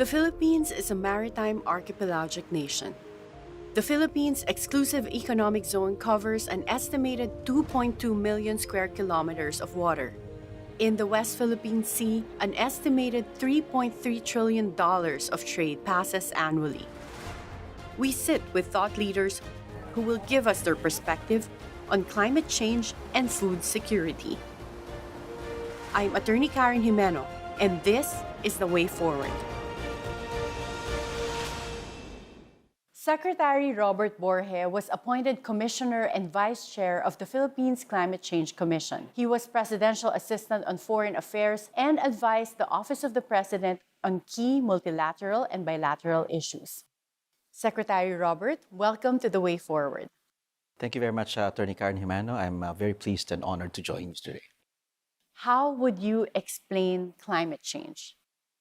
The Philippines is a maritime archipelagic nation. The Philippines' exclusive economic zone covers an estimated 2.2 million square kilometers of water. In the West Philippine Sea, an estimated $3.3 trillion of trade passes annually. We sit with thought leaders who will give us their perspective on climate change and food security. I'm Attorney Karen Jimeno, and this is The Way Forward. Secretary Robert Borge was appointed Commissioner and Vice Chair of the Philippines Climate Change Commission. He was Presidential Assistant on Foreign Affairs and advised the Office of the President on key multilateral and bilateral issues. Secretary Robert, welcome to The Way Forward. Thank you very much, Attorney Karen Jimeno. I'm very pleased and honored to join you today. How would you explain climate change?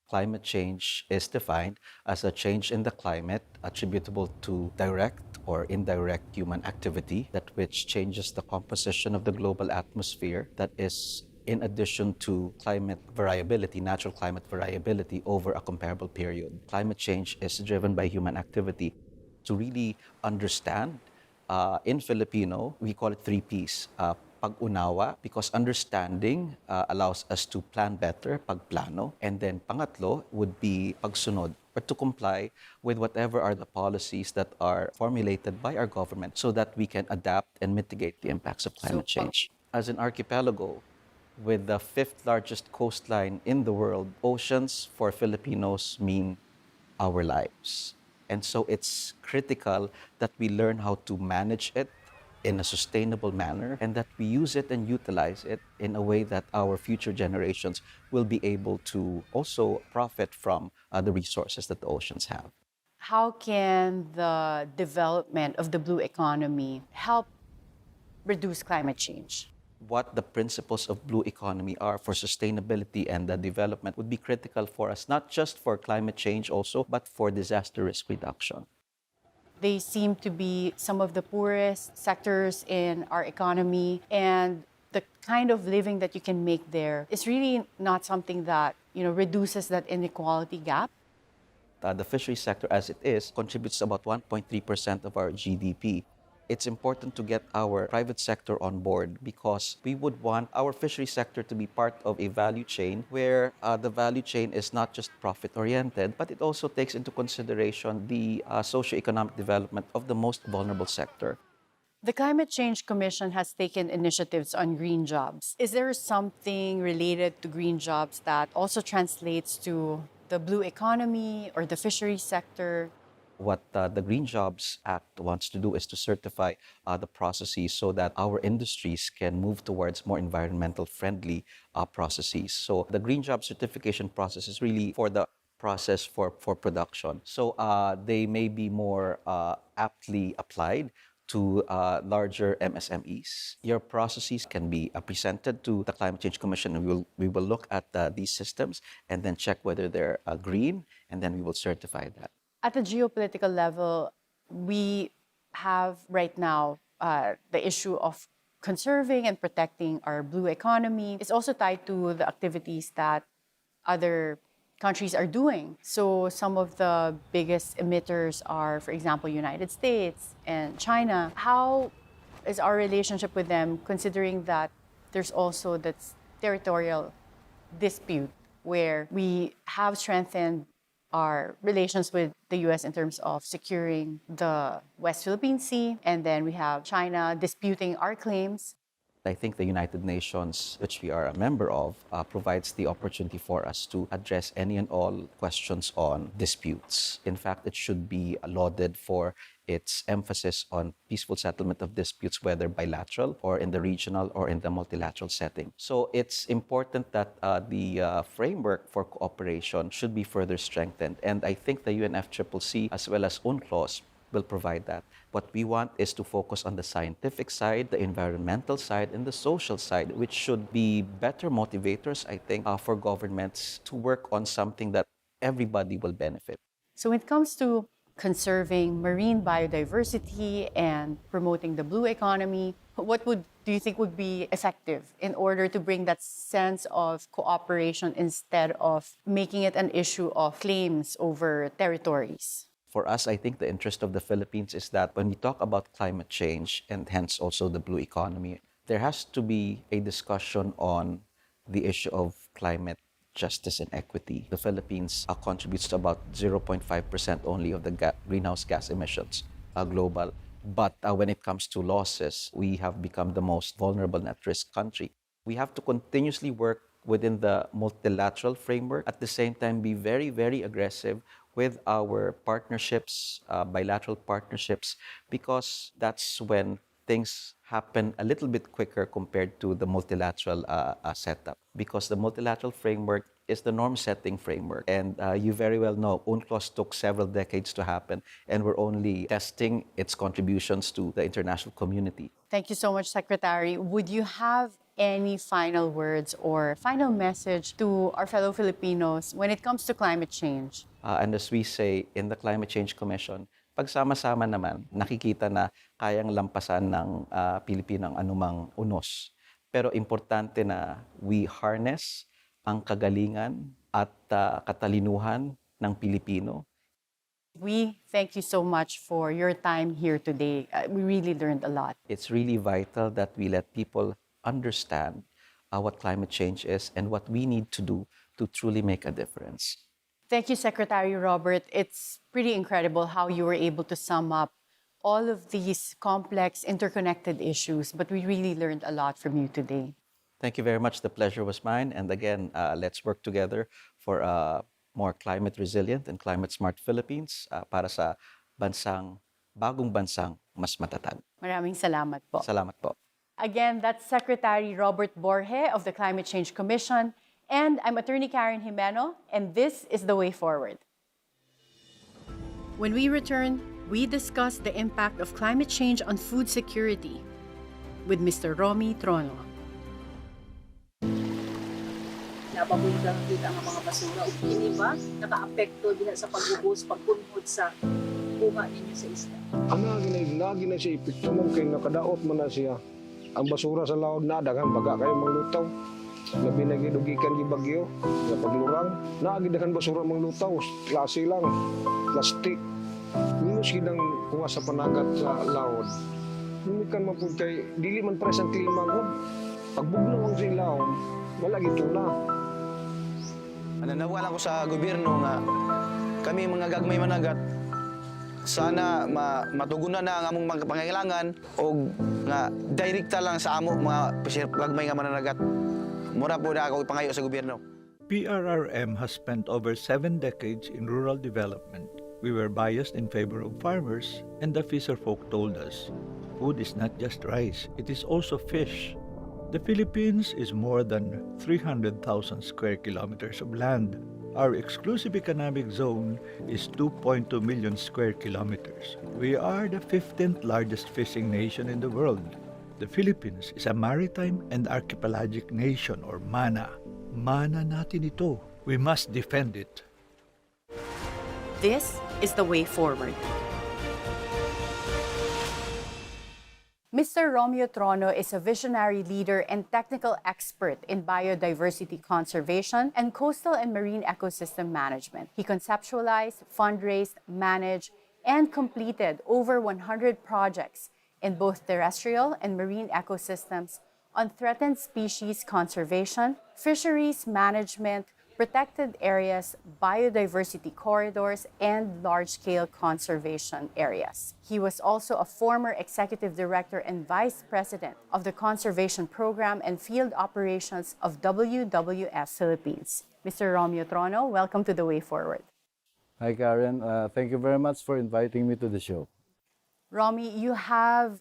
Climate change is defined as a change in the climate attributable to direct or indirect human activity that which changes the composition of the global atmosphere that is in addition to climate variability, natural climate variability over a comparable period. Climate change is driven by human activity. To really understand, in Filipino, we call it 3 Ps. Pag-unawa, because understanding allows us to plan better, pagplano. And then pangatlo would be pagsunod, or to comply with whatever are the policies that are formulated by our government so that we can adapt and mitigate the impacts of climate change. As an archipelago, with the 5th largest coastline in the world, oceans for Filipinos mean our lives. And so it's critical that we learn how to manage it in a sustainable manner and that we use it and utilize it in a way that our future generations will be able to also profit from the resources that the oceans have. How can the development of the blue economy help reduce climate change? What the principles of blue economy are for sustainability and the development would be critical for us, not just for climate change also, but for disaster risk reduction. They seem to be some of the poorest sectors in our economy, and the kind of living that you can make there is really not something that reduces that inequality gap. The fisheries sector, as it is, contributes about 1.3% of our GDP. It's important to get our private sector on board because we would want our fishery sector to be part of a value chain where the value chain is not just profit-oriented, but it also takes into consideration the socio-economic development of the most vulnerable sector. The Climate Change Commission has taken initiatives on green jobs. Is there something related to green jobs that also translates to the blue economy or the fisheries sector? What the Green Jobs Act wants to do is to certify the processes so that our industries can move towards more environmental friendly processes. So the Green Job certification process is really for the process for production. So they may be more aptly applied to larger MSMEs. Your processes can be presented to the Climate Change Commission, and we will look at these systems and then check whether they're green, and then we will certify that. At the geopolitical level, we have right now the issue of conserving and protecting our blue economy. It's also tied to the activities that other countries are doing. So some of the biggest emitters are, for example, United States and China. How is our relationship with them, considering that there's also that territorial dispute where we have strengthened our relations with the US in terms of securing the West Philippine Sea, and then we have China disputing our claims? I think the United Nations, which we are a member of, provides the opportunity for us to address any and all questions on disputes. In fact, it should be lauded for its emphasis on peaceful settlement of disputes, whether bilateral or in the regional or in the multilateral setting. So it's important that the framework for cooperation should be further strengthened. And I think the UNFCCC as well as UNCLOS will provide that. What we want is to focus on the scientific side, the environmental side, and the social side, which should be better motivators, I think, for governments to work on something that everybody will benefit. So when it comes to conserving marine biodiversity and promoting the blue economy, What do you think would be effective in order to bring that sense of cooperation instead of making it an issue of claims over territories? For us, I think the interest of the Philippines is that when we talk about climate change and hence also the blue economy, there has to be a discussion on the issue of climate justice and equity. The Philippines contributes to about 0.5% only of the greenhouse gas emissions global. But when it comes to losses, we have become the most vulnerable and at-risk country. We have to continuously work within the multilateral framework, at the same time be very, very aggressive with our partnerships, bilateral partnerships, because that's when things happen a little bit quicker compared to the multilateral setup. Because the multilateral framework is the norm-setting framework. And you very well know, UNCLOS took several decades to happen, and we're only testing its contributions to the international community. Thank you so much, Secretary. Would you have any final words or final message to our fellow Filipinos when it comes to climate change? And as we say in the Climate Change Commission, pagsama-sama naman, nakikita na kayang lampasan ng Pilipino ang anumang unos. Pero importante na we harness ang kagalingan at katalinuhan ng Pilipino. We thank you so much for your time here today. We really learned a lot. It's really vital that we let people understand what climate change is and what we need to do to truly make a difference. Thank you, Secretary Robert. It's pretty incredible how you were able to sum up all of these complex, interconnected issues, but we really learned a lot from you today. Thank you very much. The pleasure was mine. And again, let's work together for a more climate resilient and climate smart Philippines para sa bagong bansang mas matatag. Maraming salamat po. Salamat po. Again, that's Secretary Robert Borge of the Climate Change Commission. And I'm Attorney Karen Jimeno, and this is The Way Forward. When we return, we discuss the impact of climate change on food security with Mr. Romy Trono. Nababulgang kita ang mga basura o kini ba naka-apekto din sa pag-ubos, pagkunhod sa buha ninyo sa isla? Lagi na siya epekto man kay nakadaot man na siya. Ang basura sa laod na daghan baga kayo manglutaw. Labi na gidugikan gi bagyo, nga paglurang, naagidakan basura manglutaw, klase lang, plastik. Minus ginang kuha sa panagat sa laod. Nimikan man pud kay dili man pres ang klima gud. Pagbugnaw ang sa ilawom, wala gito na. Nawala ko sa gobyerno nga kami mga gagmay managat sana matugunan na ang among mga pangangailangan o nga direkta lang sa amo mga gagmay nga mananagat. Mura po na ako ipangayo sa gobyerno. PRRM has spent over 7 decades in rural development. We were biased in favor of farmers, and the fisherfolk told us, food is not just rice, it is also fish. The Philippines is more than 300,000 square kilometers of land. Our exclusive economic zone is 2.2 million square kilometers. We are the 15th largest fishing nation in the world. The Philippines is a maritime and archipelagic nation, or MANA. MANA natin ito. We must defend it. This is The Way Forward. Mr. Romeo Trono is a visionary leader and technical expert in biodiversity conservation and coastal and marine ecosystem management. He conceptualized, fundraised, managed, and completed over 100 projects in both terrestrial and marine ecosystems on threatened species conservation, fisheries management, protected areas, biodiversity corridors, and large-scale conservation areas. He was also a former executive director and vice president of the conservation program and field operations of WWF Philippines. Mr. Romeo Trono, welcome to The Way Forward. Hi, Karen. Thank you very much for inviting me to the show. Romy, you have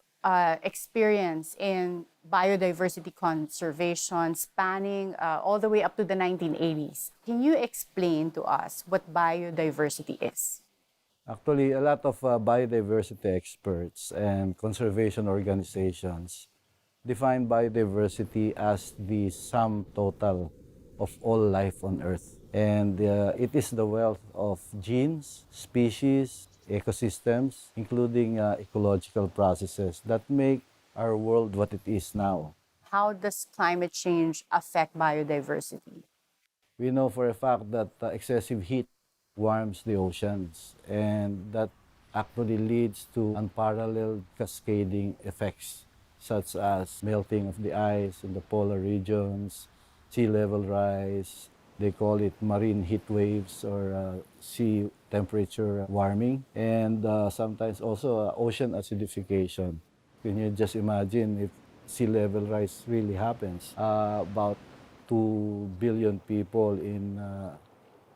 experience in biodiversity conservation spanning all the way up to the 1980s. Can you explain to us what biodiversity is? Actually, a lot of biodiversity experts and conservation organizations define biodiversity as the sum total of all life on Earth. And it is the wealth of genes, species, ecosystems, including ecological processes that make our world what it is now. How does climate change affect biodiversity? We know for a fact that excessive heat warms the oceans, and that actually leads to unparalleled cascading effects, such as melting of the ice in the polar regions, sea level rise. They call it marine heat waves or sea temperature warming, and sometimes also ocean acidification. Can you just imagine if sea level rise really happens? About 2 billion people in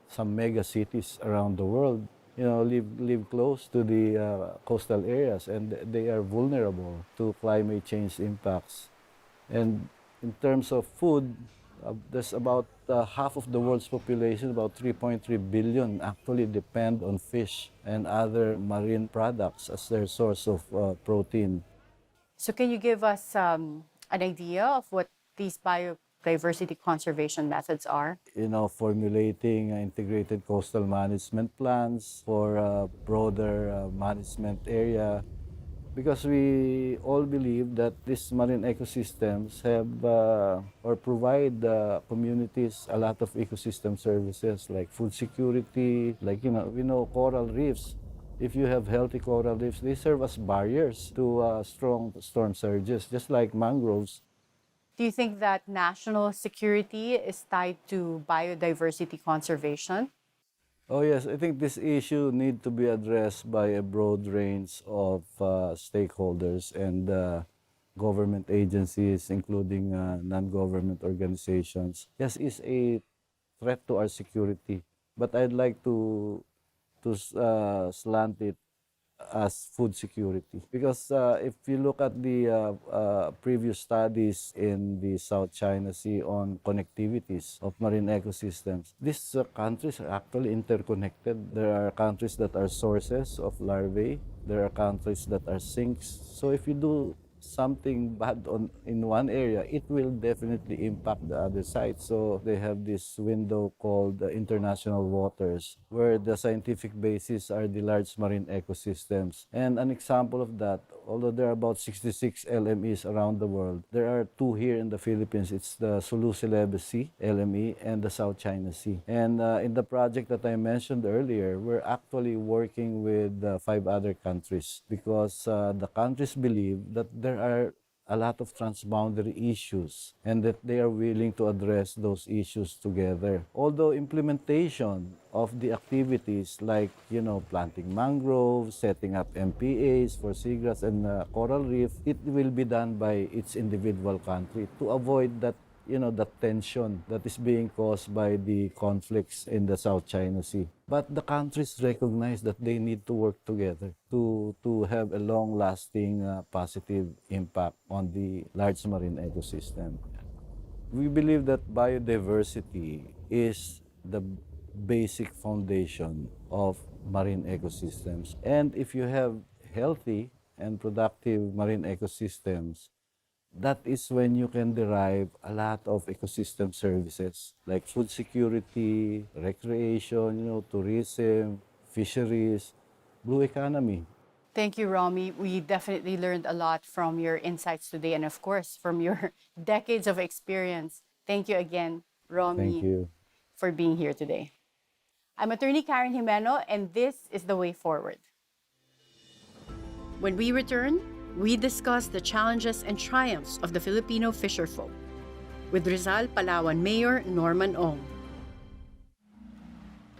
some mega cities around the world, live close to the coastal areas, and they are vulnerable to climate change impacts. And in terms of food, there's about half of the world's population, about 3.3 billion, actually depend on fish and other marine products as their source of protein. So, can you give us an idea of what these biodiversity conservation methods are? Formulating integrated coastal management plans for a broader management area, because we all believe that these marine ecosystems have or provide communities a lot of ecosystem services like food security, like we know coral reefs. If you have healthy coral reefs, they serve as barriers to strong storm surges, just like mangroves. Do you think that national security is tied to biodiversity conservation? Oh yes, I think this issue need to be addressed by a broad range of stakeholders and government agencies, including non-government organizations. Yes, it's a threat to our security, but I'd like to slant it as food security, because if you look at the previous studies in the South China Sea on connectivities of marine ecosystems, these countries are actually interconnected. There are countries that are sources of larvae, there are countries that are sinks. So if you do something bad in one area, it will definitely impact the other side. So they have this window called international waters, where the scientific basis are the large marine ecosystems. And an example of that, although there are about 66 LMEs around the world, there are two here in the Philippines. It's the Sulu-Celebes Sea LME and the South China Sea. And in the project that I mentioned earlier, we're actually working with 5 other countries, because the countries believe that there are a lot of transboundary issues and that they are willing to address those issues together. Although implementation of the activities like, planting mangroves, setting up MPAs for seagrass and coral reef, it will be done by its individual country to avoid that the tension that is being caused by the conflicts in the South China Sea. But the countries recognize that they need to work together to have a long-lasting positive impact on the large marine ecosystem. We believe that biodiversity is the basic foundation of marine ecosystems. And if you have healthy and productive marine ecosystems, that is when you can derive a lot of ecosystem services like food security, recreation, tourism, fisheries, blue economy. Thank you, Romy. We definitely learned a lot from your insights today and, of course, from your decades of experience. Thank you again, Romy, Thank you. for being here today. I'm attorney Karen Jimeno, and this is The Way Forward. When we return, we discuss the challenges and triumphs of the Filipino fisherfolk with Rizal Palawan Mayor Norman Ong.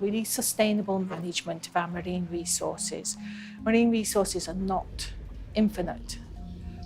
We need sustainable management of our marine resources. Marine resources are not infinite.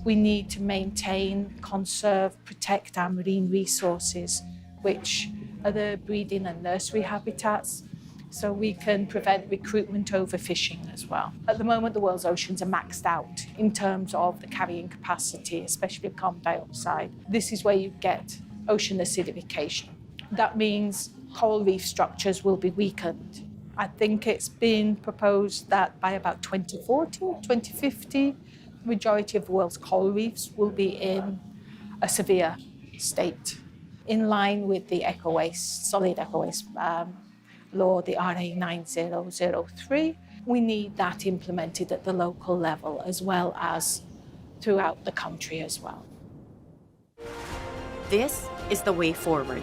We need to maintain, conserve, protect our marine resources, which are the breeding and nursery habitats, so we can prevent recruitment overfishing as well. At the moment, the world's oceans are maxed out in terms of the carrying capacity, especially of carbon dioxide. This is where you get ocean acidification. That means coral reef structures will be weakened. I think it's been proposed that by about 2040, 2050, the majority of the world's coral reefs will be in a severe state, in line with the eco-waste, solid eco-waste law, the RA 9003. We need that implemented at the local level as well as throughout the country as well. This is the way forward.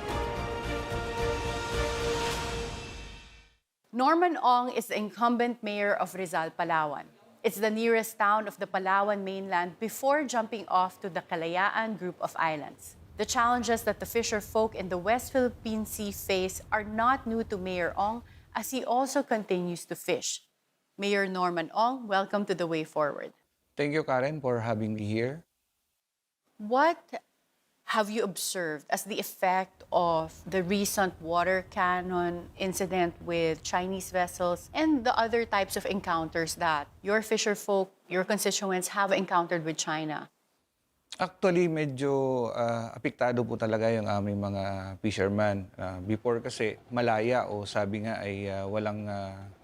Norman Ong is the incumbent mayor of Rizal, Palawan. It's the nearest town of the Palawan mainland before jumping off to the Kalayaan group of islands. The challenges that the fisher folk in the West Philippine Sea face are not new to Mayor Ong, as he also continues to fish. Mayor Norman Ong, welcome to the way forward. Thank you, Karen, for having me here. What have you observed as the effect of the recent water cannon incident with Chinese vessels and the other types of encounters that your fisher folk, your constituents have encountered with China? Actually, medyo apektado po talaga yung aming mga fisherman. Before kasi malaya o sabi nga ay walang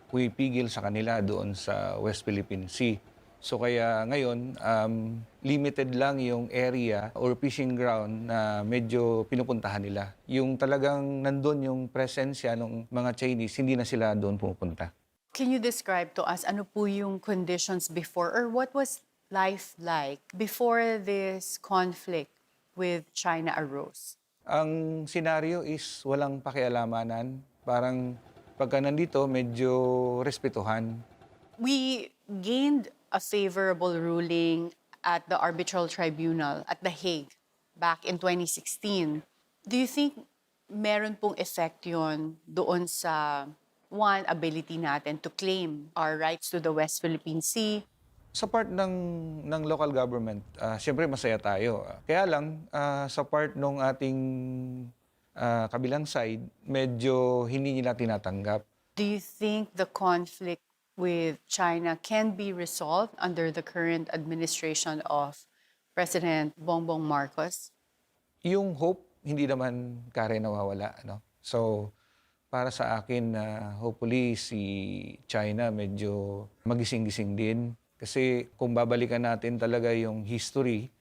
pumipigil sa kanila doon sa West Philippine Sea. So kaya ngayon, limited lang yung area or fishing ground na medyo pinupuntahan nila. Yung talagang nandun yung presensya ng mga Chinese, hindi na sila doon pumupunta. Can you describe to us ano po yung conditions before or what was life like before this conflict with China arose? Ang senaryo is walang pakialamanan. Parang pagka nandito, medyo respetuhan. We gained a favorable ruling at the arbitral tribunal at The Hague back in 2016. Do you think meron pong effect yon doon sa ability natin to claim our rights to the West Philippine Sea? Sa part ng local government, siyempre masaya tayo. Kaya lang, sa part ng ating kabilang side, medyo hindi nila tinatanggap. Do you think the conflict with China can be resolved under the current administration of President Bongbong Marcos? Yung hope, hindi naman kare nawawala. No? So, para sa akin, hopefully si China medyo magising-gising din. Kasi kung babalikan natin talaga yung history,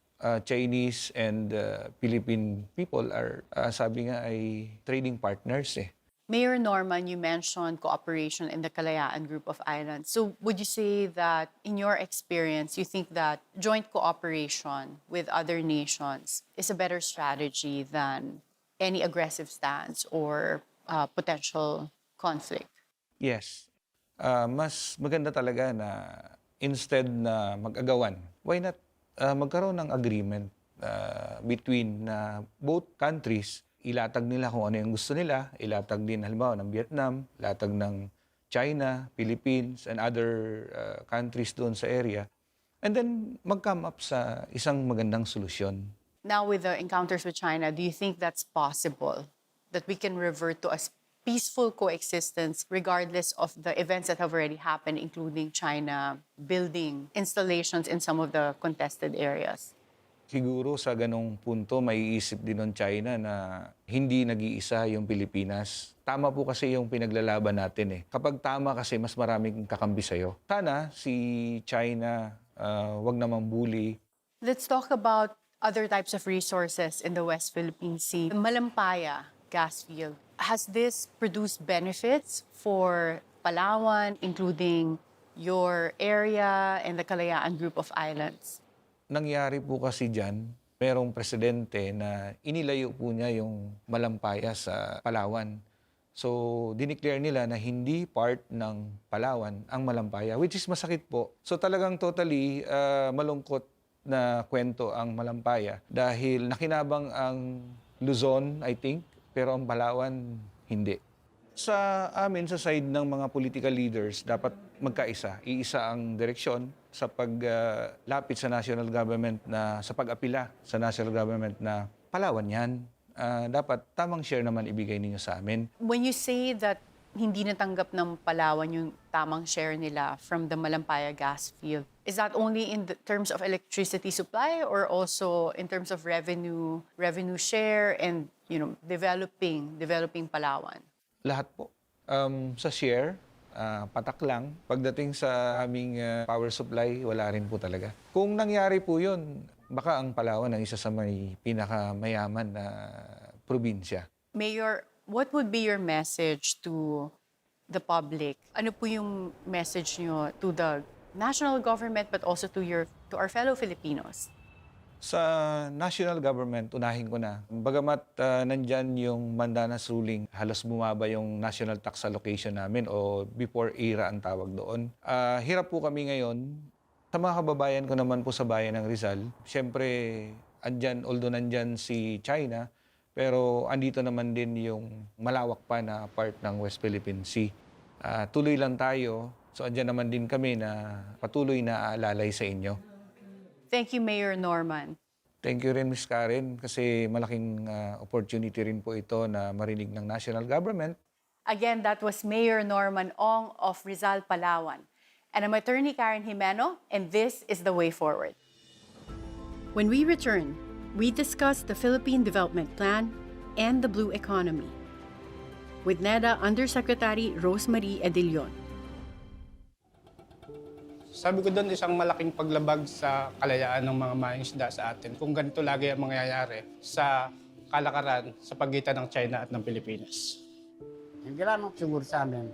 Chinese and Philippine people are, sabi nga, ay trading partners eh. Mayor Norman, you mentioned cooperation in the Kalayaan group of islands. So would you say that in your experience, you think that joint cooperation with other nations is a better strategy than any aggressive stance or potential conflict? Yes. Mas maganda talaga na instead na mag-agawan, why not magkaroon ng agreement between both countries. Ilatag nila kung ano yung gusto nila, ilatag din halimbawa ng Vietnam, ilatag ng China, Philippines, and other countries doon sa area. And then mag-come up sa isang magandang solusyon. Now with the encounters with China, do you think that's possible? That we can revert to a peaceful coexistence regardless of the events that have already happened, including China building installations in some of the contested areas? Siguro sa ganong punto, maiisip din ng China na hindi nag-iisa yung Pilipinas. Tama po kasi yung pinaglalaban natin eh. Kapag tama kasi, mas maraming kakampi sa'yo. Sana si China wag namang bully. Let's talk about other types of resources in the West Philippine Sea. Malampaya gas field. Has this produced benefits for Palawan, including your area and the Kalayaan group of islands? Nangyari po kasi dyan, merong presidente na inilayo po niya yung Malampaya sa Palawan. So, dineclare nila na hindi part ng Palawan ang Malampaya, which is masakit po. So, talagang totally malungkot na kwento ang Malampaya dahil nakinabang ang Luzon, I think, pero ang Palawan, hindi. Sa amin, sa side ng mga political leaders, dapat magkaisa. Iisa ang direksyon sa paglapit sa national government na sa pag-apila sa national government na Palawan yan. Dapat tamang share naman ibigay ninyo sa amin. When you say that hindi natanggap ng Palawan yung tamang share nila from the Malampaya gas field, is that only in the terms of electricity supply or also in terms of revenue share and developing Palawan? Lahat po. Sa share, patak lang. Pagdating sa aming power supply, wala rin po talaga. Kung nangyari po yun, baka ang Palawan ang isa sa may pinakamayaman na probinsya. Mayor, what would be your message to the public? Ano po yung message nyo to the national government but also to our fellow Filipinos? Sa national government, unahin ko na. Bagamat nandyan yung Mandanas ruling, halos bumaba yung national tax allocation namin o before era ang tawag doon. Hirap po kami ngayon. Sa mga kababayan ko naman po sa bayan ng Rizal, siyempre, although nandyan si China, pero andito naman din yung malawak pa na part ng West Philippine Sea. Tuloy lang tayo, so andyan naman din kami na patuloy na aalalay sa inyo. Thank you, Mayor Norman. Thank you rin, Ms. Karen, kasi malaking opportunity rin po ito na marinig ng national government. Again, that was Mayor Norman Ong of Rizal, Palawan. And I'm Attorney Karen Jimeno, and this is The Way Forward. When we return, we discuss the Philippine Development Plan and the Blue Economy with NEDA Undersecretary Rosemarie Edilion. Sabi ko doon, isang malaking paglabag sa kalayaan ng mga mangingisda sa atin kung ganito lagi ang mangyayari sa kalakaran sa pagitan ng China at ng Pilipinas. Hindi lamang siguro sa amin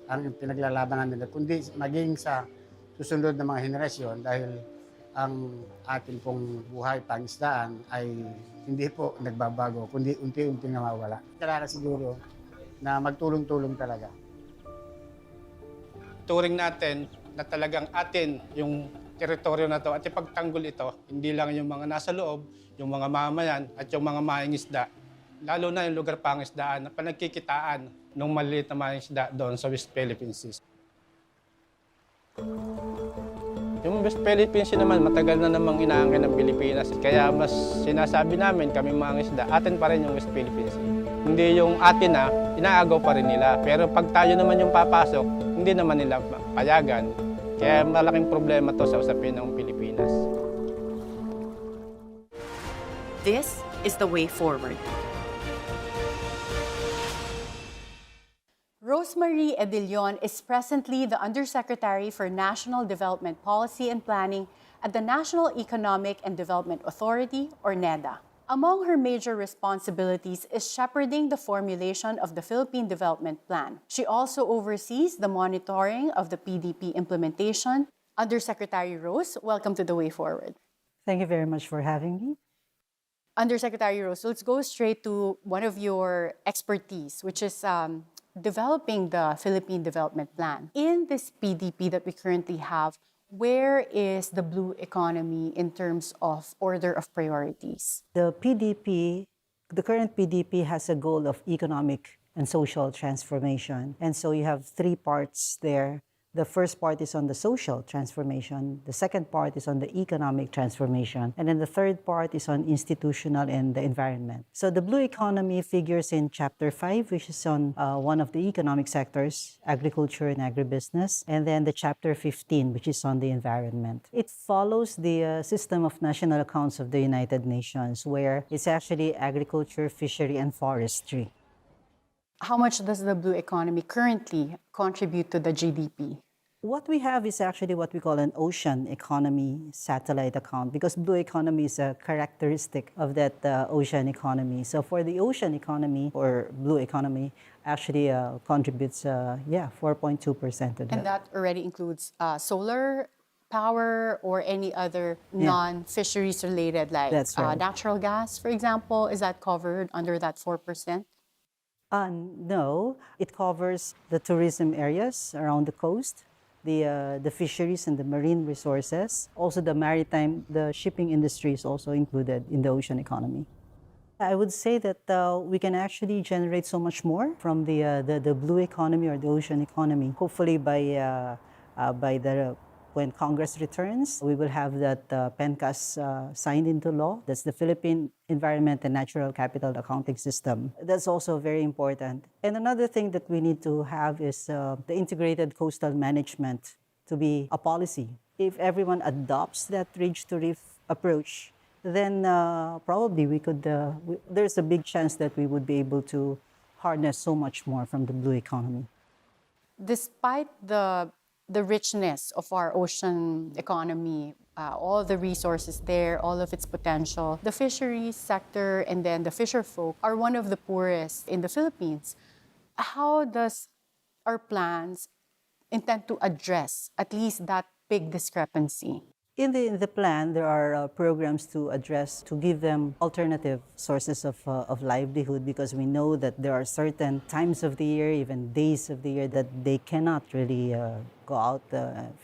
ang pinaglalabanan nila, kundi maging sa susunod na mga henerasyon dahil ang ating pong buhay pangisdaan ay hindi po nagbabago, kundi unti-unti nawawala. Kailangan siguro na magtulong-tulong talaga. Turing natin na talagang atin yung teritoryo na to at ipagtanggol ito, hindi lang yung mga nasa loob, yung mga mamayan at yung mga mangingisda, lalo na yung lugar pangisdaan na panagkikitaan ng maliit na mangingisda doon sa West Philippine Sea. Yung West Philippine Sea naman, matagal na namang inaangkin ng Pilipinas. Kaya mas sinasabi namin, kami mangingisda, atin pa rin yung West Philippine Sea. Hindi yung atin na, inaagaw pa rin nila. Pero pag tayo naman yung papasok, hindi naman nila payagan. Kaya malaking problema to sa usapin ng Pilipinas. This is The Way Forward. Rosemarie Edilion is presently the Undersecretary for National Development Policy and Planning at the National Economic and Development Authority, or NEDA. Among her major responsibilities is shepherding the formulation of the Philippine Development Plan. She also oversees the monitoring of the PDP implementation. Undersecretary Rose, welcome to The Way Forward. Thank you very much for having me. Undersecretary Rose, let's go straight to one of your expertise, which is developing the Philippine Development Plan. In this PDP that we currently have, where is the blue economy in terms of order of priorities? The current PDP has a goal of economic and social transformation. And so you have three parts there. The first part is on the social transformation. The second part is on the economic transformation. And then the third part is on institutional and the environment. So the blue economy figures in Chapter 5, which is on one of the economic sectors, agriculture and agribusiness. And then the Chapter 15, which is on the environment. It follows the system of national accounts of the United Nations, where it's actually agriculture, fishery, and forestry. How much does the blue economy currently contribute to the GDP? What we have is actually what we call an ocean economy satellite account, because blue economy is a characteristic of that ocean economy. So for the ocean economy, or blue economy, actually contributes 4.2% to that. And that already includes solar power or any other non-fisheries related, like That's right. natural gas, for example. Is that covered under that 4%? No, it covers the tourism areas around the coast, the fisheries and the marine resources. Also the shipping industry is also included in the ocean economy. I would say that we can actually generate so much more from the blue economy or the ocean economy. Hopefully when Congress returns, we will have that PENCAS signed into law. That's the Philippine Environment and Natural Capital Accounting System. That's also very important. And another thing that we need to have is the integrated coastal management to be a policy. If everyone adopts that ridge to reef approach, then probably we could, there's a big chance that we would be able to harness so much more from the blue economy. Despite the richness of our ocean economy, all the resources there, all of its potential, the fisheries sector and then the fisher folk are one of the poorest in the Philippines. How does our plans intend to address at least that big discrepancy? In the plan, there are programs to address, to give them alternative sources of livelihood, because we know that there are certain times of the year, even days of the year, that they cannot really go out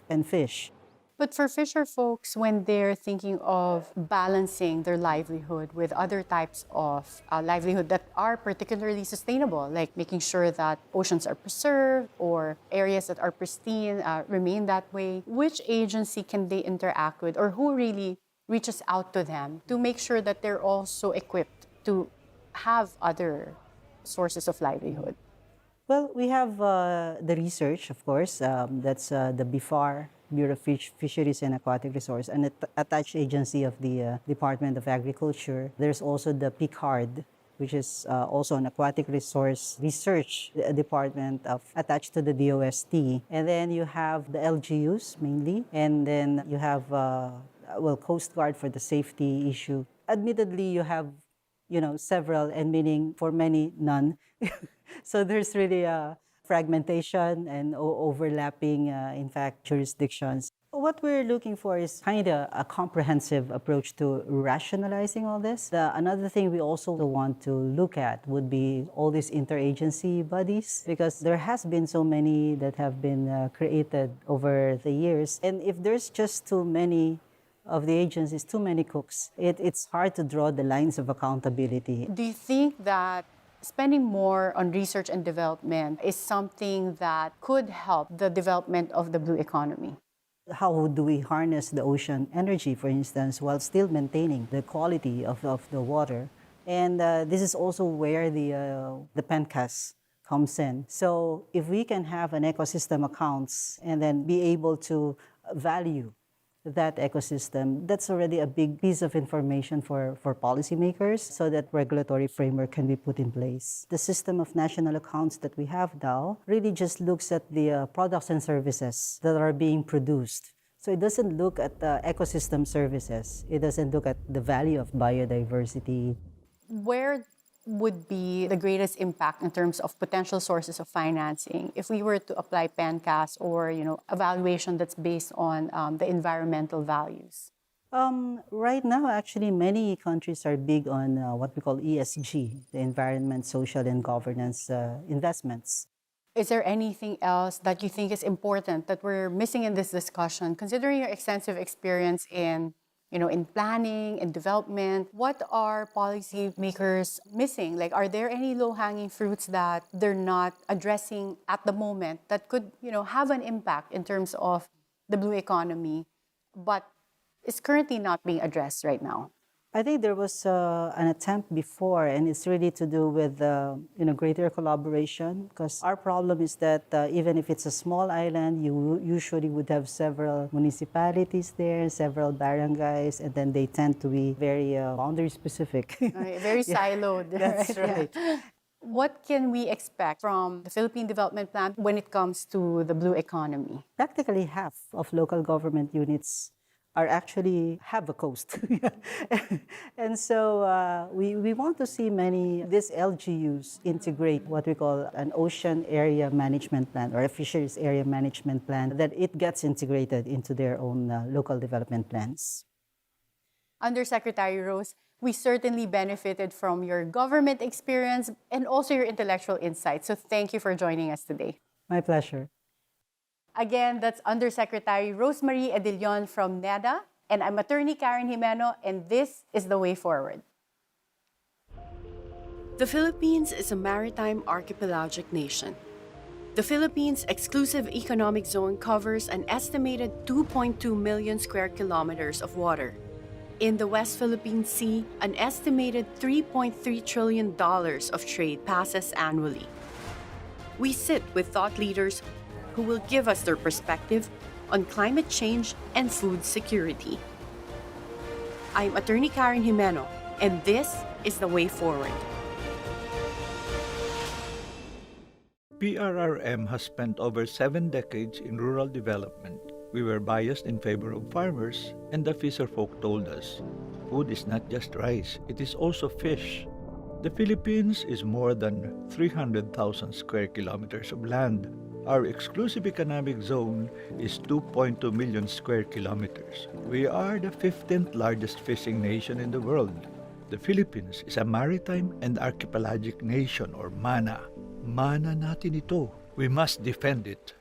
and fish. But for fisher folks, when they're thinking of balancing their livelihood with other types of livelihood that are particularly sustainable, like making sure that oceans are preserved or areas that are pristine remain that way, which agency can they interact with, or who really reaches out to them to make sure that they're also equipped to have other sources of livelihood? Well, we have the research, of course. That's the BIFAR, Bureau of Fisheries and Aquatic Resource, an attached agency of the Department of Agriculture. There's also the PICARD, which is also an aquatic resource research department attached to the DOST. And then you have the LGUs mainly, and then you have, Coast Guard for the safety issue. Admittedly, you have several, and meaning for many, none. So there's really a fragmentation and overlapping, in fact, jurisdictions. What we're looking for is kind of a comprehensive approach to rationalizing all this. Another thing we also want to look at would be all these interagency bodies, because there has been so many that have been created over the years. And if there's just too many of the agencies, too many cooks, it's hard to draw the lines of accountability. Do you think that spending more on research and development is something that could help the development of the blue economy? How do we harness the ocean energy, for instance, while still maintaining the quality of the water? And this is also where the PENCAS comes in. So if we can have an ecosystem accounts and then be able to value that ecosystem, that's already a big piece of information for policymakers, so that regulatory framework can be put in place. The system of national accounts that we have now really just looks at the products and services that are being produced. So it doesn't look at the ecosystem services. It doesn't look at the value of biodiversity. Where would be the greatest impact in terms of potential sources of financing if we were to apply PENCAS or evaluation that's based on the environmental values? Right now, actually, many countries are big on what we call ESG, the environment, social, and governance investments. Is there anything else that you think is important that we're missing in this discussion, considering your extensive experience in planning and development? What are policymakers missing? Like, are there any low-hanging fruits that they're not addressing at the moment that could, have an impact in terms of the blue economy, but is currently not being addressed right now? I think there was an attempt before, and it's really to do with greater collaboration, because our problem is that even if it's a small island, you usually would have several municipalities there, several barangays, and then they tend to be very boundary specific. Very siloed. That's right. Yeah. What can we expect from the Philippine Development Plan when it comes to the blue economy? Practically half of local government units have a coast. And so we want to see these LGUs integrate what we call an ocean area management plan or a fisheries area management plan, that it gets integrated into their own local development plans. Undersecretary Rose, we certainly benefited from your government experience and also your intellectual insight. So thank you for joining us today. My pleasure. Again, that's Undersecretary Rosemarie Edilion from NEDA, and I'm Attorney Karen Jimeno, and this is The Way Forward. The Philippines is a maritime archipelagic nation. The Philippines' exclusive economic zone covers an estimated 2.2 million square kilometers of water. In the West Philippine Sea, an estimated $3.3 trillion of trade passes annually. We sit with thought leaders who will give us their perspective on climate change and food security. I'm Attorney Karen Jimeno, and this is The Way Forward. PRRM has spent over 7 decades in rural development. We were biased in favor of farmers, and the fisher folk told us, food is not just rice, it is also fish. The Philippines is more than 300,000 square kilometers of land. Our exclusive economic zone is 2.2 million square kilometers. We are the 15th largest fishing nation in the world. The Philippines is a maritime and archipelagic nation or MANA. MANA natin ito. We must defend it.